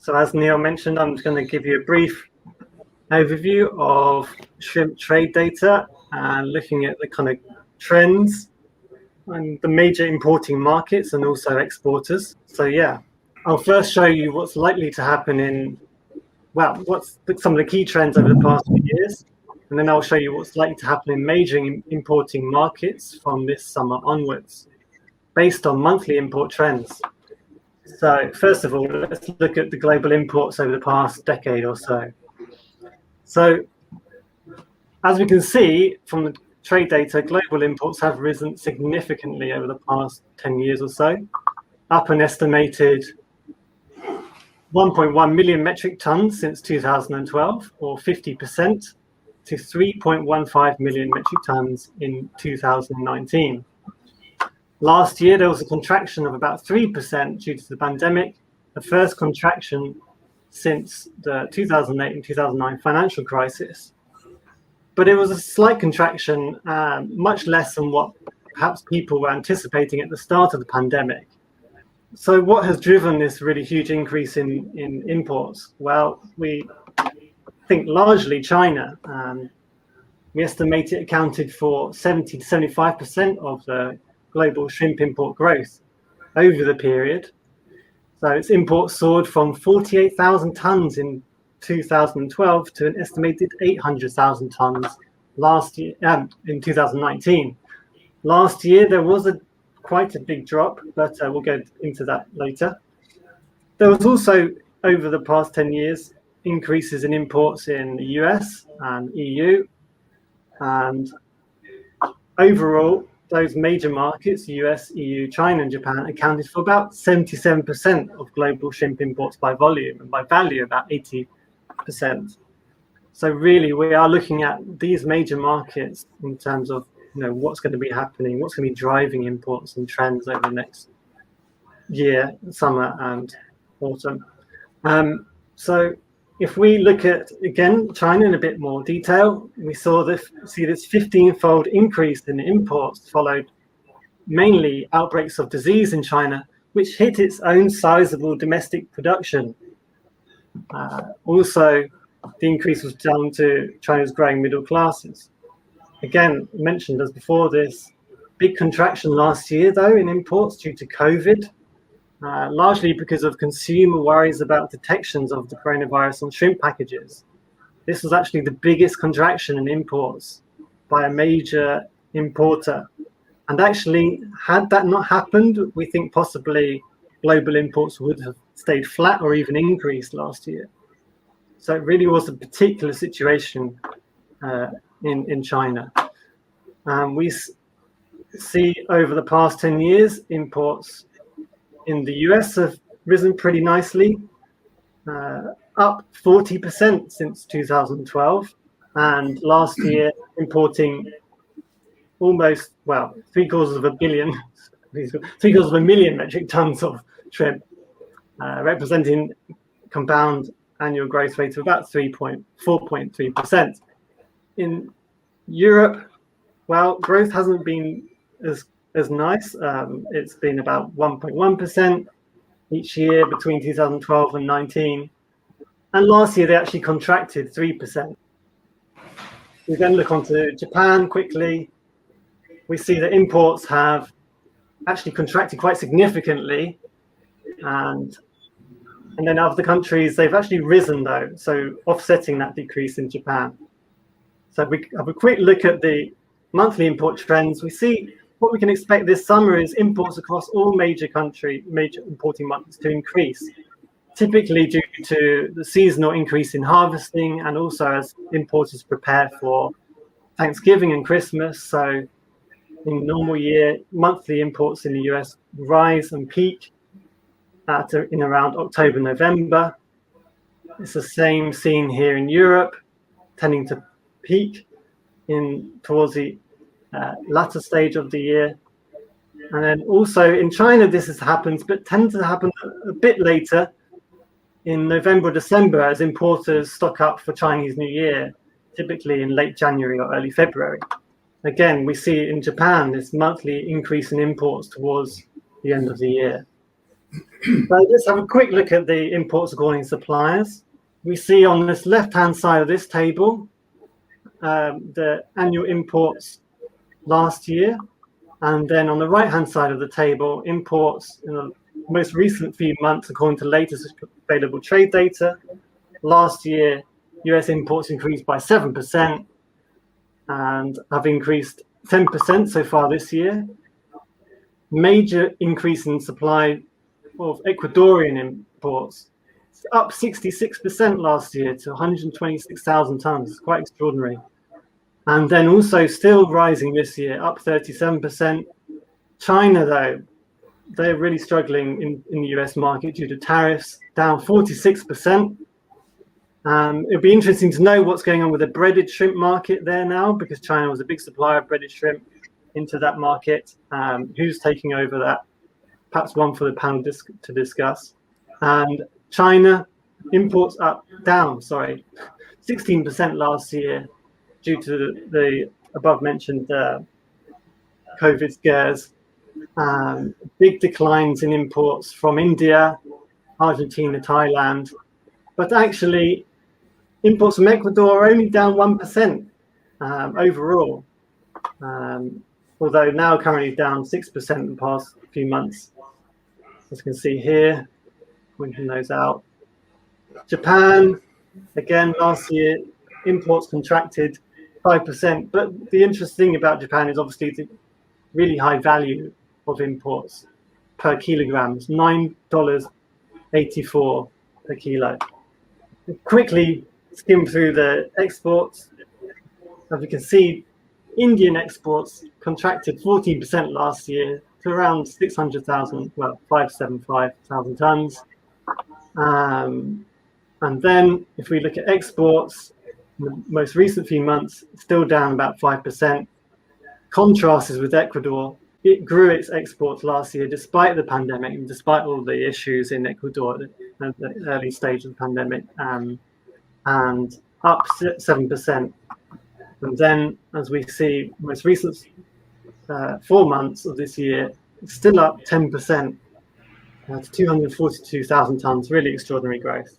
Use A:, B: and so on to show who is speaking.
A: So as Neil mentioned, I'm just going to give you a brief overview of shrimp trade data and looking at the kind of trends and the major importing markets and also exporters. So yeah, I'll first show you what's likely to happen in, well, what's some of the key trends over the past few years. And then I'll show you what's likely to happen in major importing markets from this summer onwards, based on monthly import trends. So first of all, let's look at the global imports over the past decade or so. So as we can see from the trade data, global imports have risen significantly over the past 10 years or so, up an estimated 1.1 million metric tons since 2012, or 50%, to 3.15 million metric tons in 2019. Last year, there was a contraction of about 3% due to the pandemic, the first contraction since the 2008 and 2009 financial crisis. But it was a slight contraction, much less than what perhaps people were anticipating at the start of the pandemic. So what has driven this really huge increase in imports? Well, we think largely China. We estimate it accounted for 70 to 75% of the global shrimp import growth over the period. So its imports soared from 48,000 tons in 2012 to an estimated 800,000 tons last year, in 2019. Last year, there was quite a big drop, but we'll go into that later. There was also, over the past 10 years, increases in imports in the US and EU. And overall, those major markets, US, EU, China, and Japan, accounted for about 77% of global shrimp imports by volume, and by value, about 80%. So really, we are looking at these major markets in terms of what's going to be happening, what's going to be driving imports and trends over the next year, summer and autumn. So if we look at, again, China in a bit more detail, we see this 15-fold increase in imports, followed mainly outbreaks of disease in China, which hit its own sizable domestic production. Also, the increase was down to China's growing middle classes. Again, mentioned as before, this big contraction last year, though, in imports due to COVID, largely because of consumer worries about detections of the coronavirus on shrimp packages. This was actually the biggest contraction in imports by a major importer. And actually, had that not happened, we think possibly global imports would have stayed flat or even increased last year. So it really was a particular situation in China. We see over the past 10 years, imports in the US have risen pretty nicely, up 40% since 2012. And last year, importing almost, well, 750 million metric tons of shrimp, representing compound annual growth rate of about 4.3%. In Europe, well, growth hasn't been as nice. It's been about 1.1% each year between 2012 and 19. And last year, they actually contracted 3%. We then look onto Japan quickly. We see that imports have actually contracted quite significantly. And then other countries, they've actually risen, though, so offsetting that decrease in Japan. So if we have a quick look at the monthly import trends, we see what we can expect this summer is imports across all major importing markets to increase, typically due to the seasonal increase in harvesting and also as importers prepare for Thanksgiving and Christmas. So in a normal year, monthly imports in the US rise and peak in around October, November. It's the same seen here in Europe, tending to peak towards the latter stage of the year. And then also in China, this happens, but tends to happen a bit later in November or December as importers stock up for Chinese New Year, typically in late January or early February. Again, we see in Japan this monthly increase in imports towards the end of the year. So let's have a quick look at the imports according to suppliers. We see on this left-hand side of this table the annual imports last year, and then on the right-hand side of the table, imports in the most recent few months according to latest available trade data. Last year, US imports increased by 7% and have increased 10% so far this year. Major increase in supply of Ecuadorian imports. It's up 66% last year to 126,000 tons. It's quite extraordinary. And then also still rising this year, up 37%. China, though, they're really struggling in the US market due to tariffs, down 46%. It'll be interesting to know what's going on with the breaded shrimp market there now, because China was a big supplier of breaded shrimp into that market. Who's taking over that? Perhaps one for the panel to discuss. And China imports down 16% last year due to the above mentioned COVID scares. Big declines in imports from India, Argentina, Thailand. But actually, imports from Ecuador are only down 1% overall. Although now currently down 6% in the past few months. As you can see here, pointing those out. Japan, again, last year, imports contracted 5%. But the interesting thing about Japan is obviously the really high value of imports per kilogram. It's $9.84 per kilo. Quickly skim through the exports. As you can see, Indian exports contracted 14% last year to around 575,000 tons. And then if we look at exports, in the most recent few months, still down about 5%. Contrast is with Ecuador. It grew its exports last year despite the pandemic and despite all the issues in Ecuador at the early stage of the pandemic, and up 7%. And then, as we see, most recent 4 months of this year, it's still up 10% to 242,000 tons. Really extraordinary growth.